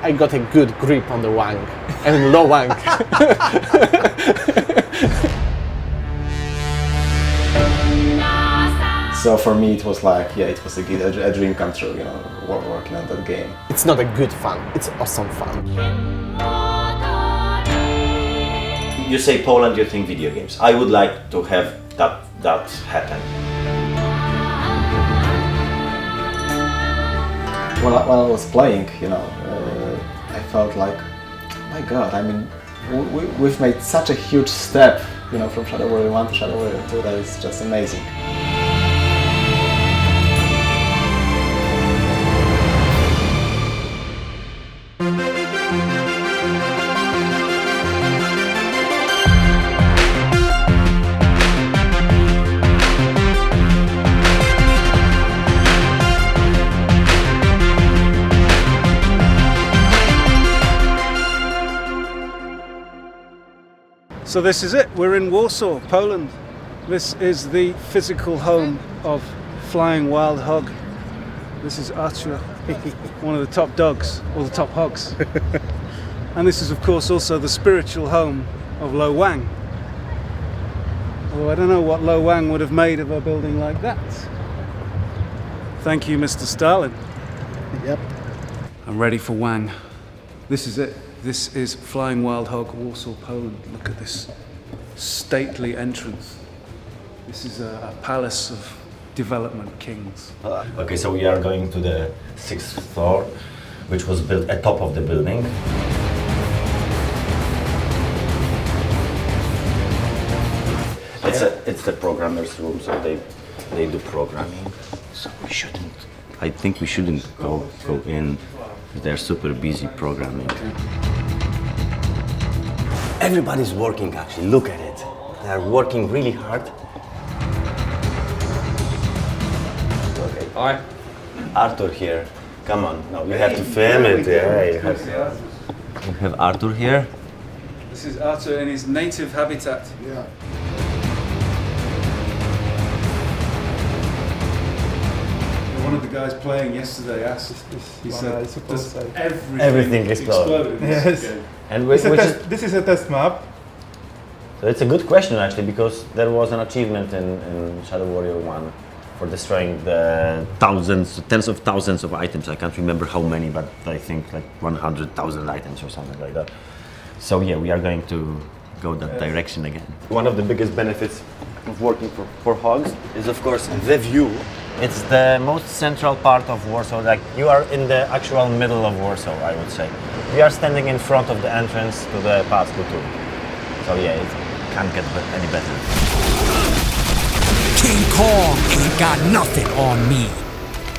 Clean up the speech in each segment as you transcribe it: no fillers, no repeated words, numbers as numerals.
I got a good grip on the Wang, and Lo Wang. So for me it was like, yeah, it was a dream come true, you know, working on that game. It's not a good fun, it's awesome fun. You say Poland, you think video games. I would like to have that happen. While I was playing, you know, I felt like, my God, I mean, we've made such a huge step, you know, from Shadow Warrior 1 to Shadow Warrior 2, that is just amazing. So this is it, we're in Warsaw, Poland. This is the physical home of Flying Wild Hog. This is Artur, one of the top dogs, or the top hogs. And this is of course also the spiritual home of Lo Wang. Although I don't know what Lo Wang would have made of a building like that. Thank you, Mr. Stalin. Yep. I'm ready for Wang. This is it. This is Flying Wild Hog, Warsaw, Poland. Look at this stately entrance. This is a palace of development kings. Okay, so we are going to the 6th floor, which was built at top of the building. It's the programmer's room, so they do programming. So I think we shouldn't go in. They're super busy programming. Everybody's working actually, look at it. They're working really hard. Okay. Hi. Artur here. Come on, now you have to film it. Yeah, you have Artur here. This is Artur in his native habitat. Yeah. One of the guys playing yesterday asked, he said, does Everything explode. in this game? And This is a test map. so it's a good question actually, because there was an achievement in Shadow Warrior 1 for destroying the tens of thousands of items. I can't remember how many, but I think like 100,000 items or something like that. So yeah, we are going to go that direction again. One of the biggest benefits of working for Hogs is of course the view. It's the most central part of Warsaw, like you are in the actual middle of Warsaw, I would say. We are standing in front of the entrance to the Pass Kultury. So yeah, it can't get any better. King Kong ain't got nothing on me.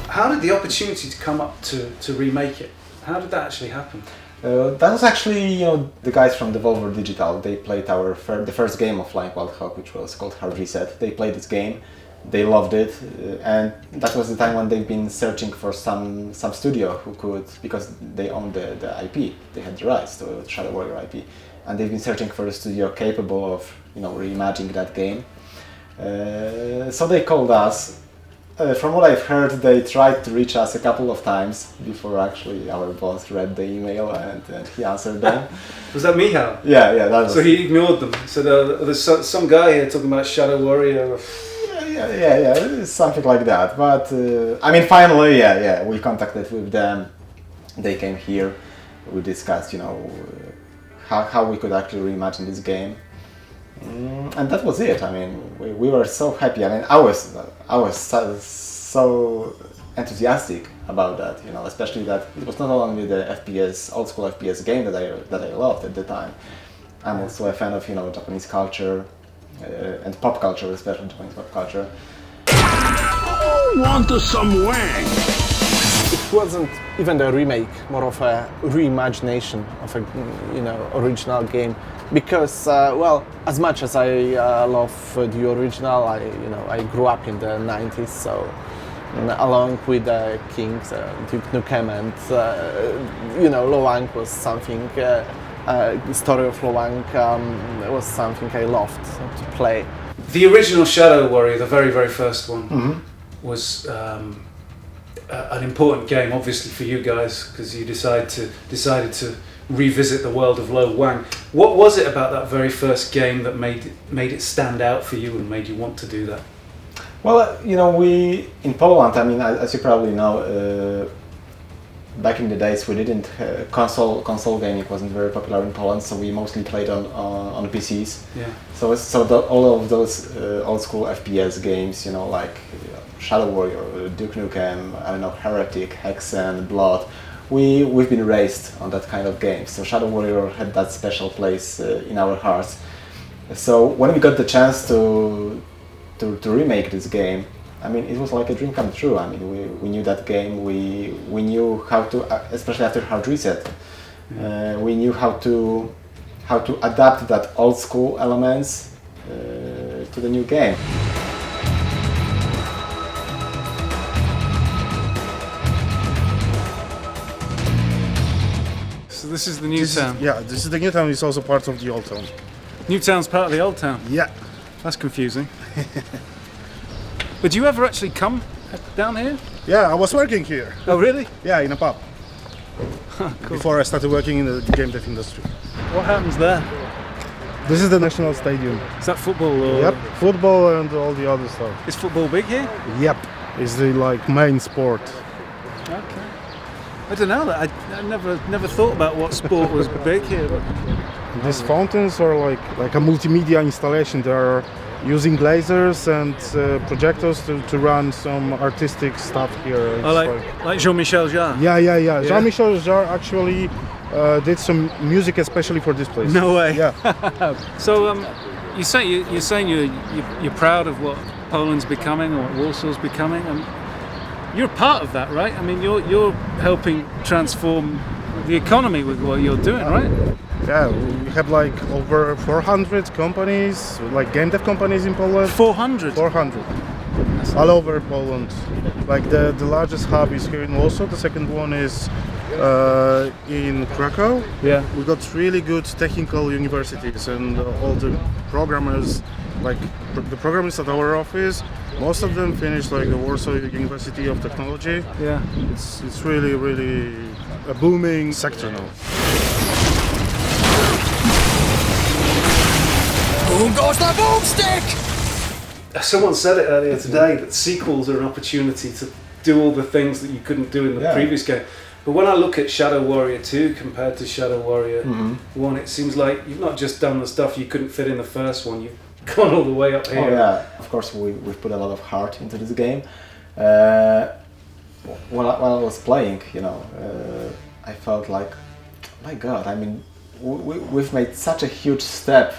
How did the opportunity to come up to remake it? How did that actually happen? That was actually, you know, the guys from Devolver Digital. They played the first game of Flying Wild Hog, which was called Hard Reset. They played this game. They loved it, and that was the time when they've been searching for some studio who could, because they owned the IP, they had the rights to Shadow Warrior IP, and they've been searching for a studio capable of, you know, reimagining that game. So they called us. From what I've heard, they tried to reach us a couple of times before actually our boss read the email and he answered them. Was that Michal? Yeah, that was. So he ignored them. So there's some guy here talking about Shadow Warrior. Yeah, something like that. But I mean, finally, we contacted with them. They came here. We discussed, you know, how we could actually reimagine this game, and that was it. I mean, we were so happy. I mean, I was so enthusiastic about that. You know, especially that it was not only the FPS, old school FPS game that I loved at the time. I'm also a fan of, you know, Japanese culture. And pop culture, especially Japanese pop culture. Want some Wang? It wasn't even a remake, more of a reimagination of a, you know, original game. Because, well, as much as I love the original, I grew up in the 90s, so along with the Kings, Duke Nukem, and you know, Lo Wang was something. The story of Lo Wang was something I loved to play. The original Shadow Warrior, the very, very first one, was an important game, obviously for you guys, because you decided to revisit the world of Lo Wang. What was it about that very first game that made it stand out for you and made you want to do that? Well, we in Poland. I mean, as you probably know, back in the days we didn't console gaming wasn't very popular in Poland, so we mostly played on PCs. Yeah. So all of those old school FPS games, like Shadow Warrior, Duke Nukem, I don't know, Heretic, Hexen, Blood. We've been raised on that kind of game. So Shadow Warrior had that special place in our hearts. So when we got the chance to remake this game, I mean, it was like a dream come true. I mean, we knew that game. We knew how to, especially after Hard Reset, we knew how to adapt that old school elements to the new game. So this is the new town. This is the new town. It's also part of the old town. New town's part of the old town. Yeah. That's confusing. But do you ever actually come down here? Yeah, I was working here. Oh, really? Yeah, in a pub. Cool. Before I started working in the game dev industry. What happens there? This is the national stadium. Is that football? Or Yep, football and all the other stuff. Is football big here? Yep, it's the main sport. Okay. I don't know that. I never thought about what sport was big here. But These fountains are like a multimedia installation. They are using lasers and projectors to run some artistic stuff here. It's like Jean-Michel Jarre. Yeah. Jean-Michel Jarre actually did some music especially for this place. No way. Yeah. So you're saying you're proud of what Poland's becoming or what Warsaw's becoming, and you're part of that, right? I mean, you're helping transform the economy with what you're doing, right? Yeah, we have over 400 companies, game dev companies in Poland. 400? 400. All over Poland. The largest hub is here in Warsaw, the second one is in Krakow. Yeah. We got really good technical universities and all the programmers, the programmers at our office, most of them finished the Warsaw University of Technology. Yeah. It's really, really a booming sector now. Boom goes the boomstick! Someone said it earlier today that sequels are an opportunity to do all the things that you couldn't do in the previous game. But when I look at Shadow Warrior 2 compared to Shadow Warrior 1, it seems like you've not just done the stuff you couldn't fit in the first one, you've gone all the way up here. Oh yeah, of course we've put a lot of heart into this game. While I was playing, I felt like, my God, I mean, we've made such a huge step,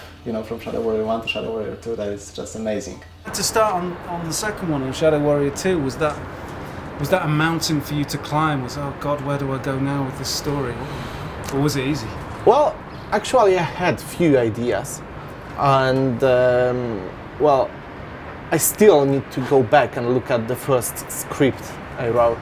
from Shadow Warrior 1 to Shadow Warrior 2, that is just amazing. To start on the second one, on Shadow Warrior 2, was that a mountain for you to climb? Oh God, where do I go now with this story? Or was it easy? Well, actually I had few ideas, and I still need to go back and look at the first script I wrote.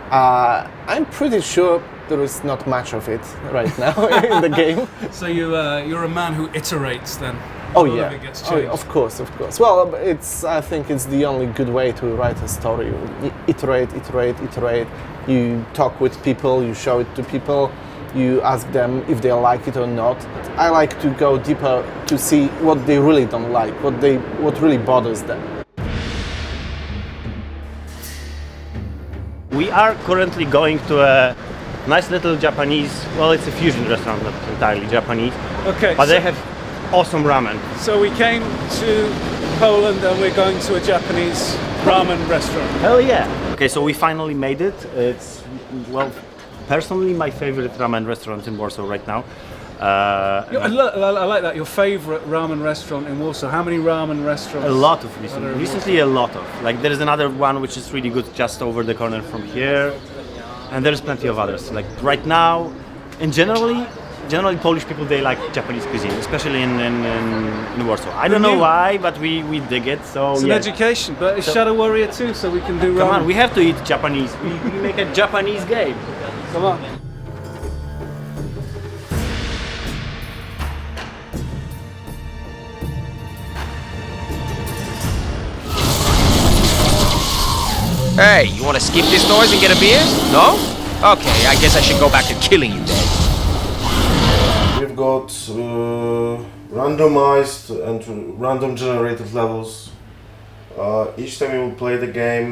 I'm pretty sure there is not much of it right now in the game. So you're a man who iterates then? Oh All yeah, of it gets changed. of course. Well, I think it's the only good way to write a story. You iterate. You talk with people, you show it to people, you ask them if they like it or not. I like to go deeper to see what they really don't like, what really bothers them. We are currently going to a nice little Japanese, it's a fusion restaurant, not entirely Japanese. Okay. But they have awesome ramen. So we came to Poland and we're going to a Japanese ramen restaurant. Hell yeah! Okay, so we finally made it. It's, personally my favorite ramen restaurant in Warsaw right now. I like that, your favourite ramen restaurant in Warsaw. How many ramen restaurants? A lot of recently a lot of. There is another one which is really good just over the corner from here. And there's plenty of others. Right now, and generally Polish people, they like Japanese cuisine, especially in Warsaw. I don't know why, but we dig it. So it's an education, but it's Shadow Warrior 2, so we can do ramen. Come on, we have to eat Japanese. We make a Japanese game. Come on. Hey, you want to skip this noise and get a beer? No? Okay, I guess I should go back to killing you then. We've got randomized and random generated levels. Each time you will play the game,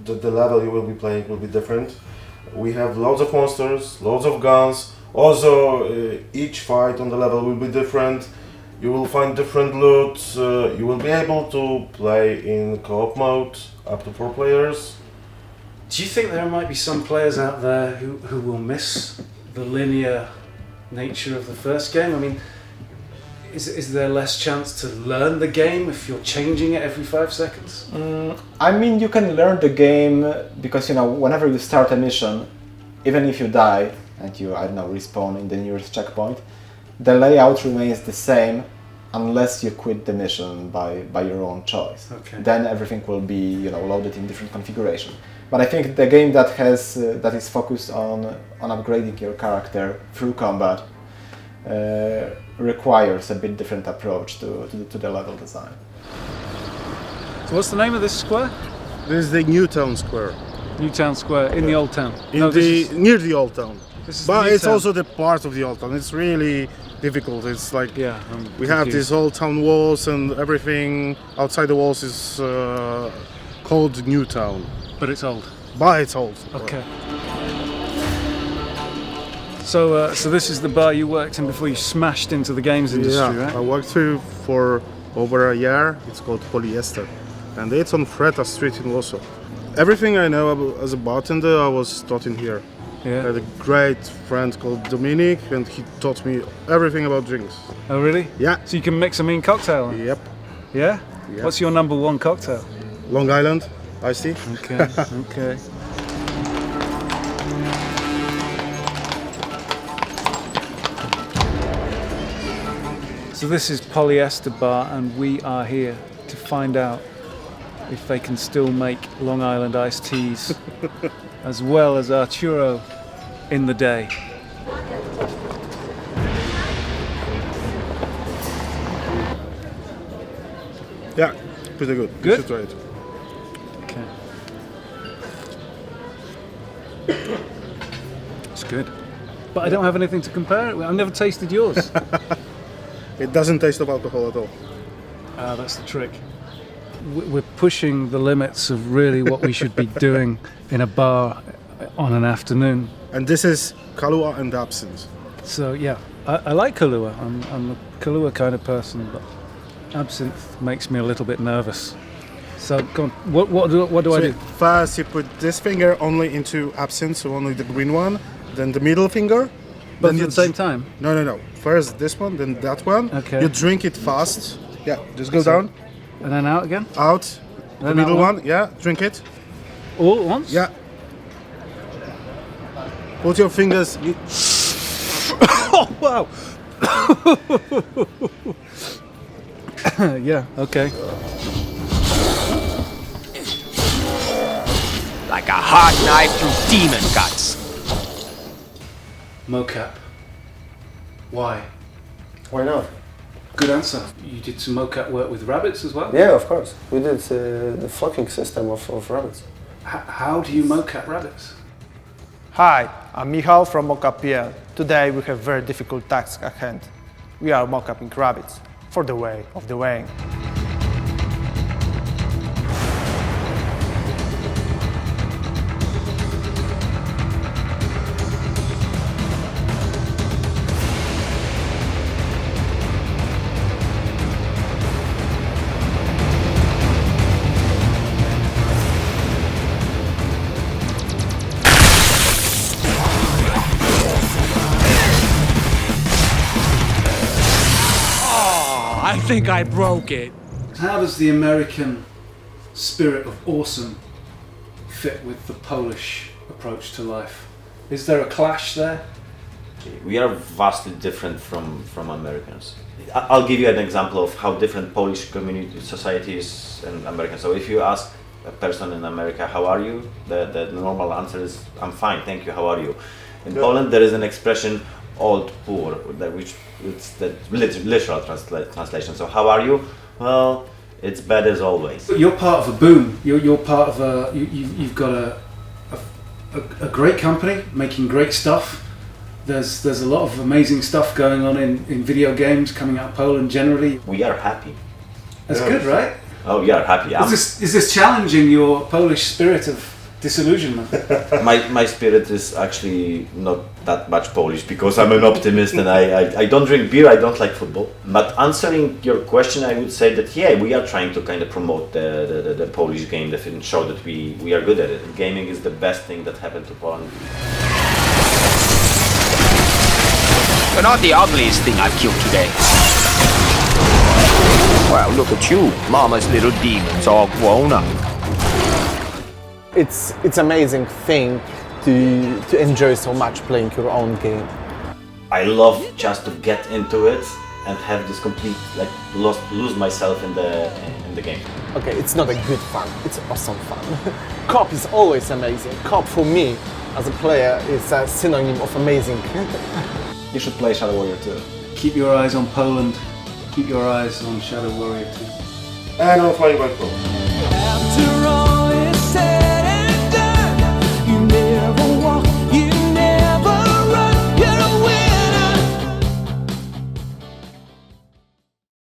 the level you will be playing will be different. We have loads of monsters, loads of guns. Also, each fight on the level will be different. You will find different loot. You will be able to play in co-op mode, up to 4 players. Do you think there might be some players out there who will miss the linear nature of the first game? I mean, is there less chance to learn the game if you're changing it every 5 seconds? I mean, you can learn the game because, whenever you start a mission, even if you die and you, I don't know, respawn in the nearest checkpoint, the layout remains the same unless you quit the mission by your own choice. Okay. Then everything will be, loaded in different configuration. But I think the game that is focused on upgrading your character through combat requires a bit different approach to the level design. So what's the name of this square? This is the Newtown Square. Newtown Square, in the old town. Near the old town. This is But the it's Newtown. also the part of the old town. It's really difficult. It's like Yeah, we have these old town walls, and everything outside the walls is called Newtown. But it's old. But it's old. Okay. So this is the bar you worked in before you smashed into the games industry, Yeah, I right? worked here for over a year. It's called Polyester, and it's on Freta Street in Warsaw. Everything I know as a bartender, I was taught in here. I Yeah. had a great friend called Dominic, and he taught me everything about drinks. Oh, really? Yeah. So you can mix a mean cocktail? Yep. Yeah? Yeah. What's your number one cocktail? Long Island, iced tea. Okay, okay. So this is Polyester Bar, and we are here to find out if they can still make Long Island iced teas as well as Arturo in the day. Yeah, pretty good. You Good? should try it. Okay. It's good. But I don't have anything to compare it with. I've never tasted yours. It doesn't taste of alcohol at all. Ah, that's the trick. We're pushing the limits of really what we should be doing in a bar on an afternoon. And this is Kahlua and absinthe. So yeah, I like Kahlua. I'm a Kahlua kind of person, but absinthe makes me a little bit nervous. So go on. What do I do? First, you put this finger only into absinthe, so only the green one. Then the middle finger. Both then at the same time? No. First this one, then that one. Okay. You drink it fast. Yeah, just go So- down, And then out again? out. The Then middle that one. one? Yeah, drink it. All at once? Yeah. Put your fingers. Oh, wow. Yeah, okay. Like a hot knife through demon guts. Mocap. Why? Why not? Good answer. You did some mocap work with rabbits as well? Yeah, of course. We did the flocking system of rabbits. How do you mocap rabbits? Hi, I'm Michal from Mocap.pl. Today we have very difficult task at hand. We are mocaping rabbits for the way of the Wang. I think I broke it. How does the American spirit of awesome fit with the Polish approach to life? Is there a clash there? We are vastly different from Americans. I'll give you an example of how different Polish community societies and Americans. So if you ask a person in America, how are you? The normal answer is, I'm fine, thank you, how are you? In Poland there is an expression, old poor, which it's the literal translation. So how are you? Well, it's bad as always. You're part of a boom. You're part of a. You've got a great company making great stuff. There's a lot of amazing stuff going on in video games coming out of Poland generally. We are happy. That's good, right? Oh, we are happy. Is this challenging your Polish spirit of disillusionment? My spirit is actually not that much Polish because I'm an optimist and I don't drink beer, I don't like football. But answering your question, I would say that yeah, we are trying to kind of promote the Polish game and show that we are good at it. Gaming is the best thing that happened to Poland. You're not the ugliest thing I've killed today. Well, look at you. Mama's little demon's all grown up. It's amazing thing to enjoy so much playing your own game. I love just to get into it and have this complete lose myself in the game. Okay, it's not a good fun, it's awesome fun. Co-op is always amazing. Co-op for me, as a player, is a synonym of amazing. You should play Shadow Warrior 2. Keep your eyes on Poland. Keep your eyes on Shadow Warrior 2. And on Flying Wild Hog. After all